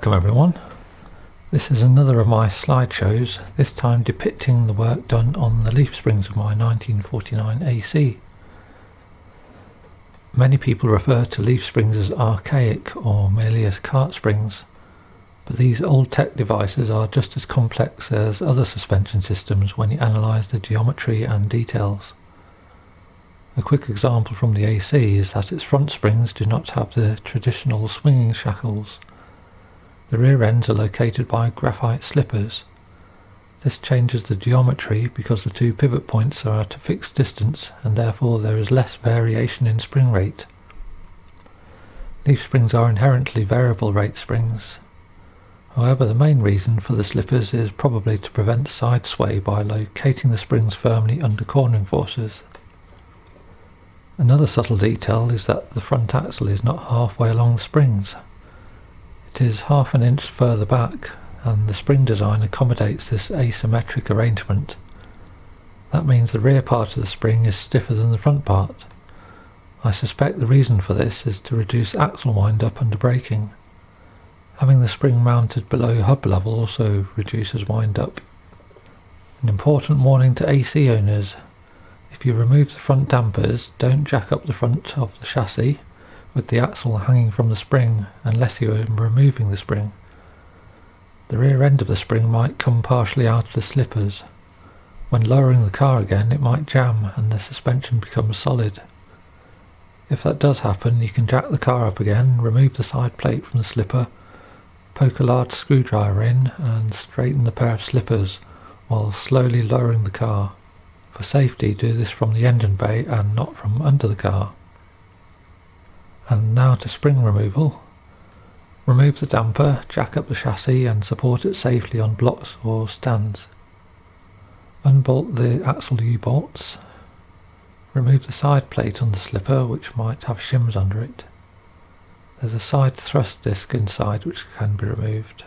Welcome everyone. This is another of my slideshows, this time depicting the work done on the leaf springs of my 1949 AC. Many people refer to leaf springs as archaic or merely as cart springs, but these old tech devices are just as complex as other suspension systems when you analyse the geometry and details. A quick example from the AC is that its front springs do not have the traditional swinging shackles. The rear ends are located by graphite slippers. This changes the geometry because the two pivot points are at a fixed distance and therefore there is less variation in spring rate. Leaf springs are inherently variable rate springs. However, the main reason for the slippers is probably to prevent side sway by locating the springs firmly under cornering forces. Another subtle detail is that the front axle is not halfway along the springs. It is half an inch further back, and the spring design accommodates this asymmetric arrangement. That means the rear part of the spring is stiffer than the front part. I suspect the reason for this is to reduce axle wind-up under braking. Having the spring mounted below hub level also reduces wind-up. An important warning to AC owners: if you remove the front dampers, don't jack up the front of the chassis with the axle hanging from the spring unless you are removing the spring. The rear end of the spring might come partially out of the slippers. When lowering the car again, it might jam and the suspension becomes solid. If that does happen, you can jack the car up again, remove the side plate from the slipper, poke a large screwdriver in and straighten the pair of slippers while slowly lowering the car. For safety, do this from the engine bay and not from under the car. And now to spring removal. Remove the damper, jack up the chassis and support it safely on blocks or stands. Unbolt the axle U-bolts. Remove the side plate on the slipper, which might have shims under it. There's a side thrust disc inside which can be removed.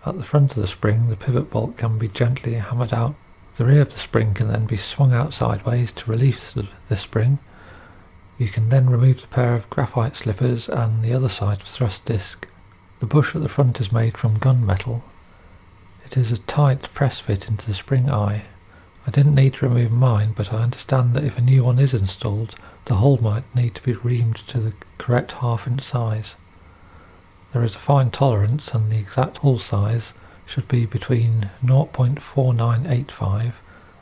At the front of the spring, the pivot bolt can be gently hammered out. The rear of the spring can then be swung out sideways to release the spring. You can then remove the pair of graphite slippers and the other side thrust disc. The bush at the front is made from gunmetal. It is a tight press fit into the spring eye. I didn't need to remove mine, but I understand that if a new one is installed, the hole might need to be reamed to the correct half-inch size. There is a fine tolerance and the exact hole size should be between 0.4985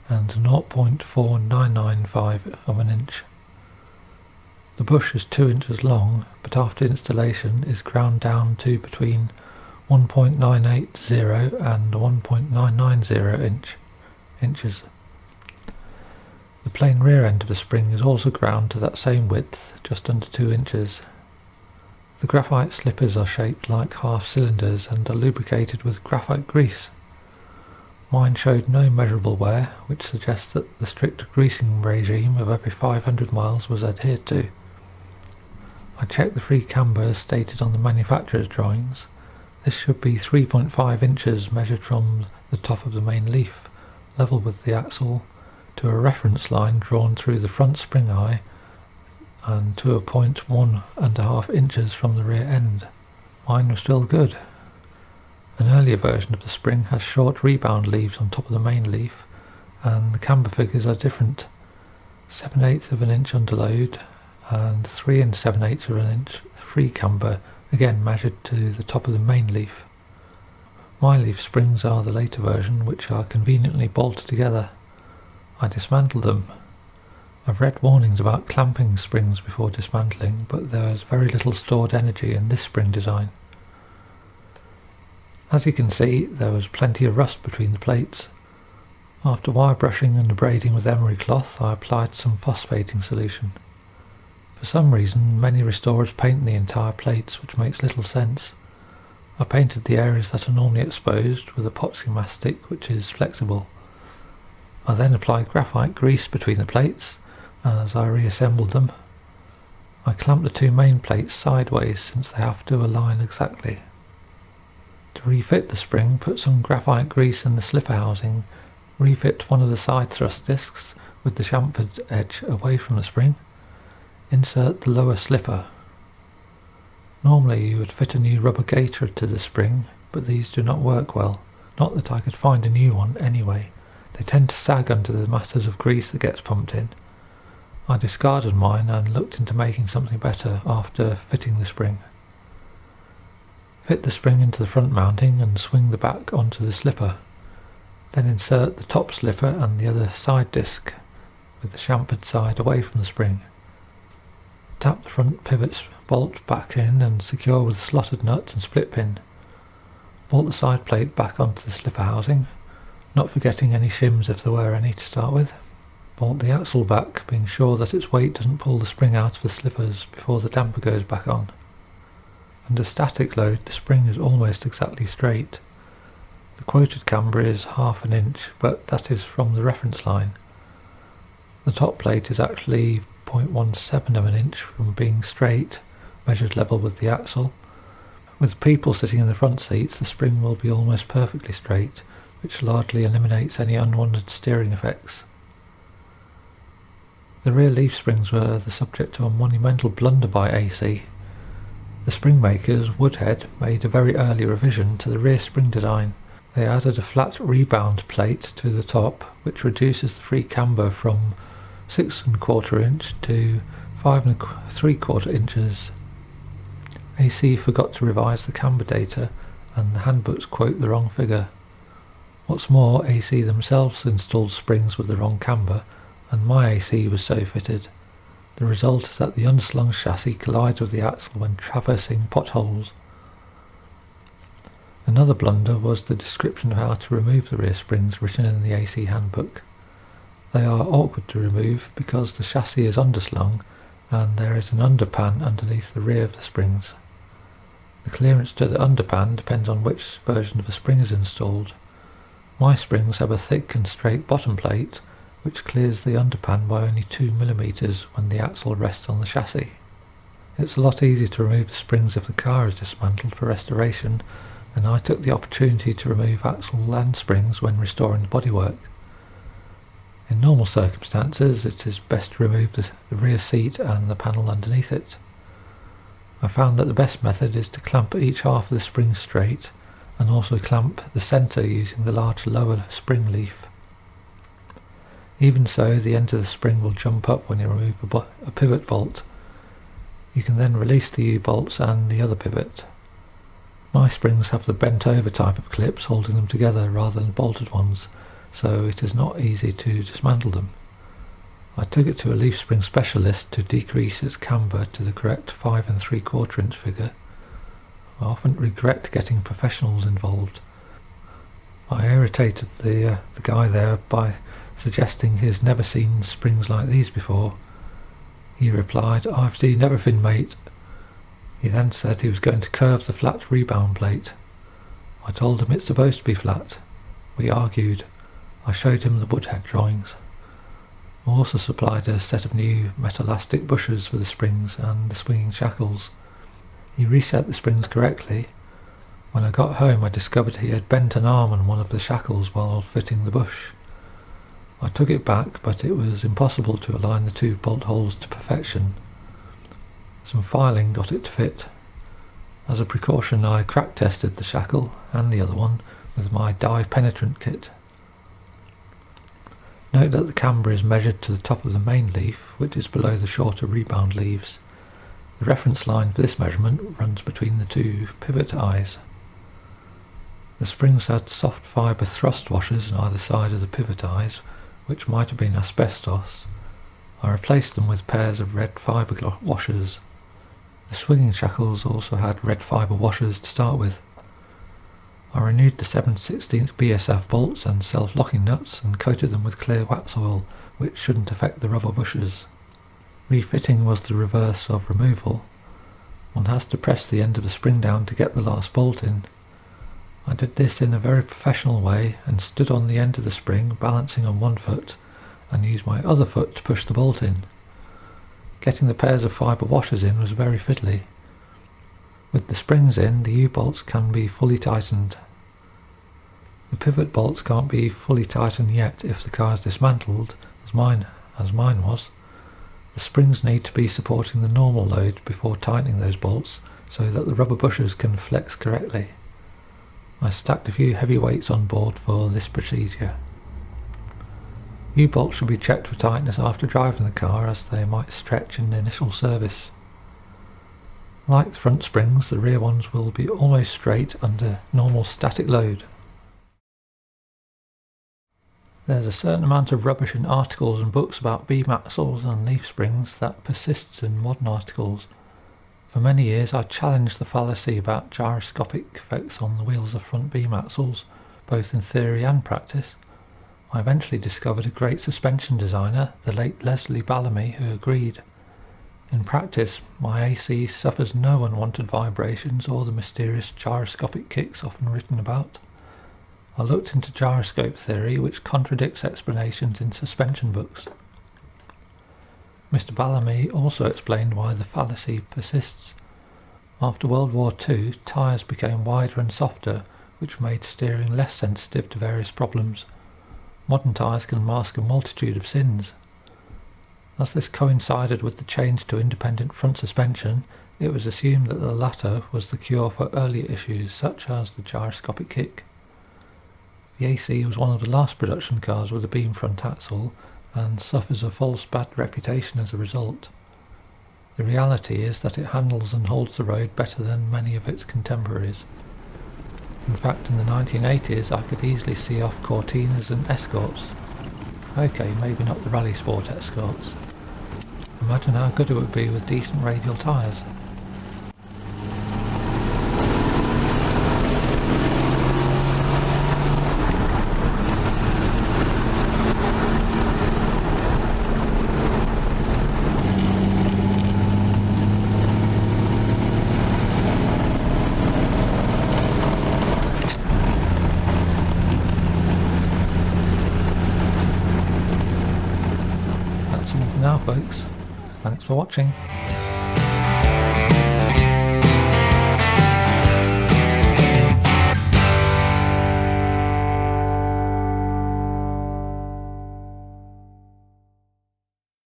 and 0.4995 of an inch. The bush is 2 inches long, but after installation is ground down to between 1.980 and 1.990 inches. The plain rear end of the spring is also ground to that same width, just under 2 inches. The graphite slippers are shaped like half cylinders and are lubricated with graphite grease. Mine showed no measurable wear, which suggests that the strict greasing regime of every 500 miles was adhered to. I checked the free camber as stated on the manufacturer's drawings. This should be 3.5 inches measured from the top of the main leaf, level with the axle, to a reference line drawn through the front spring eye and to a point 1.5 inches from the rear end. Mine was still good. An earlier version of the spring has short rebound leaves on top of the main leaf, and the camber figures are different: 7/8 of an inch under load and 3 7/8 of an inch free camber, again measured to the top of the main leaf. My leaf springs are the later version, which are conveniently bolted together. I dismantled them. I've read warnings about clamping springs before dismantling, but there is very little stored energy in this spring design. As you can see, there was plenty of rust between the plates. After wire brushing and abrading with emery cloth, I applied some phosphating solution. For some reason, many restorers paint the entire plates, which makes little sense. I painted the areas that are normally exposed with epoxy mastic, which is flexible. I then applied graphite grease between the plates as I reassembled them. I clamped the two main plates sideways since they have to align exactly. To refit the spring, put some graphite grease in the slipper housing, refit one of the side thrust discs with the chamfered edge away from the spring, insert the lower slipper. Normally you would fit a new rubber gaiter to the spring, but these do not work well. Not that I could find a new one anyway. They tend to sag under the masses of grease that gets pumped in. I discarded mine and looked into making something better after fitting the spring. Fit the spring into the front mounting and swing the back onto the slipper. Then insert the top slipper and the other side disc with the chamfered side away from the spring. Tap the front pivot's bolt back in and secure with a slotted nut and split pin. Bolt the side plate back onto the slipper housing, not forgetting any shims if there were any to start with. Bolt the axle back, being sure that its weight doesn't pull the spring out of the slippers before the damper goes back on. Under static load, the spring is almost exactly straight. The quoted camber is 1/2 inch, but that is from the reference line. The top plate is actually 0.17 of an inch from being straight, measured level with the axle. With people sitting in the front seats, the spring will be almost perfectly straight, which largely eliminates any unwanted steering effects. The rear leaf springs were the subject of a monumental blunder by AC. The spring makers, Woodhead, made a very early revision to the rear spring design. They added a flat rebound plate to the top, which reduces the free camber from 6¼ inch to 5¾ inches. AC forgot to revise the camber data, and the handbooks quote the wrong figure. What's more, AC themselves installed springs with the wrong camber, and my AC was so fitted. The result is that the underslung chassis collides with the axle when traversing potholes. Another blunder was the description of how to remove the rear springs written in the AC handbook. They are awkward to remove because the chassis is underslung and there is an underpan underneath the rear of the springs. The clearance to the underpan depends on which version of the spring is installed. My springs have a thick and straight bottom plate which clears the underpan by only 2 mm when the axle rests on the chassis. It's a lot easier to remove the springs if the car is dismantled for restoration, and I took the opportunity to remove axle and springs when restoring the bodywork. In normal circumstances, it is best to remove the rear seat and the panel underneath it. I found that the best method is to clamp each half of the spring straight, and also clamp the centre using the large lower spring leaf. Even so, the end of the spring will jump up when you remove a pivot bolt. You can then release the U-bolts and the other pivot. My springs have the bent over type of clips holding them together rather than bolted ones, so it is not easy to dismantle them. I took it to a leaf spring specialist to decrease its camber to the correct 5¾ inch figure. I often regret getting professionals involved. I irritated the guy there by suggesting he's never seen springs like these before. He replied, "I've seen everything, mate." He then said he was going to curve the flat rebound plate. I told him it's supposed to be flat. We argued. I showed him the Woodhead drawings. I also supplied a set of new metallastic bushers for the springs and the swinging shackles. He reset the springs correctly. When I got home I discovered he had bent an arm on one of the shackles while fitting the bush. I took it back, but it was impossible to align the 2 bolt holes to perfection. Some filing got it to fit. As a precaution I crack tested the shackle and the other one with my dye penetrant kit. Note that the camber is measured to the top of the main leaf, which is below the shorter rebound leaves. The reference line for this measurement runs between the 2 pivot eyes. The springs had soft fibre thrust washers on either side of the pivot eyes, which might have been asbestos. I replaced them with pairs of red fibre washers. The swinging shackles also had red fibre washers to start with. I renewed the 7/16 BSF bolts and self-locking nuts and coated them with clear wax oil, which shouldn't affect the rubber bushers. Refitting was the reverse of removal. One has to press the end of the spring down to get the last bolt in. I did this in a very professional way and stood on the end of the spring, balancing on one foot, and used my other foot to push the bolt in. Getting the pairs of fibre washers in was very fiddly. With the springs in, the U-bolts can be fully tightened. The pivot bolts can't be fully tightened yet if the car is dismantled, as mine was. The springs need to be supporting the normal load before tightening those bolts, so that the rubber bushers can flex correctly. I stacked a few heavy weights on board for this procedure. U-bolts should be checked for tightness after driving the car, as they might stretch in initial service. Like the front springs, the rear ones will be almost straight under normal static load. There's a certain amount of rubbish in articles and books about beam axles and leaf springs that persists in modern articles. For many years I challenged the fallacy about gyroscopic effects on the wheels of front beam axles, both in theory and practice. I eventually discovered a great suspension designer, the late Leslie Ballamy, who agreed. In practice, my AC suffers no unwanted vibrations or the mysterious gyroscopic kicks often written about. I looked into gyroscope theory, which contradicts explanations in suspension books. Mr. Ballamy also explained why the fallacy persists. After World War II, tyres became wider and softer, which made steering less sensitive to various problems. Modern tyres can mask a multitude of sins. As this coincided with the change to independent front suspension, it was assumed that the latter was the cure for earlier issues such as the gyroscopic kick. The AC was one of the last production cars with a beam front axle and suffers a false bad reputation as a result. The reality is that it handles and holds the road better than many of its contemporaries. In fact, in the 1980s I could easily see off Cortinas and Escorts. Okay, maybe not the Rally Sport Escorts. Imagine how good it would be with decent radial tyres. That's all for now, folks. Thanks for watching.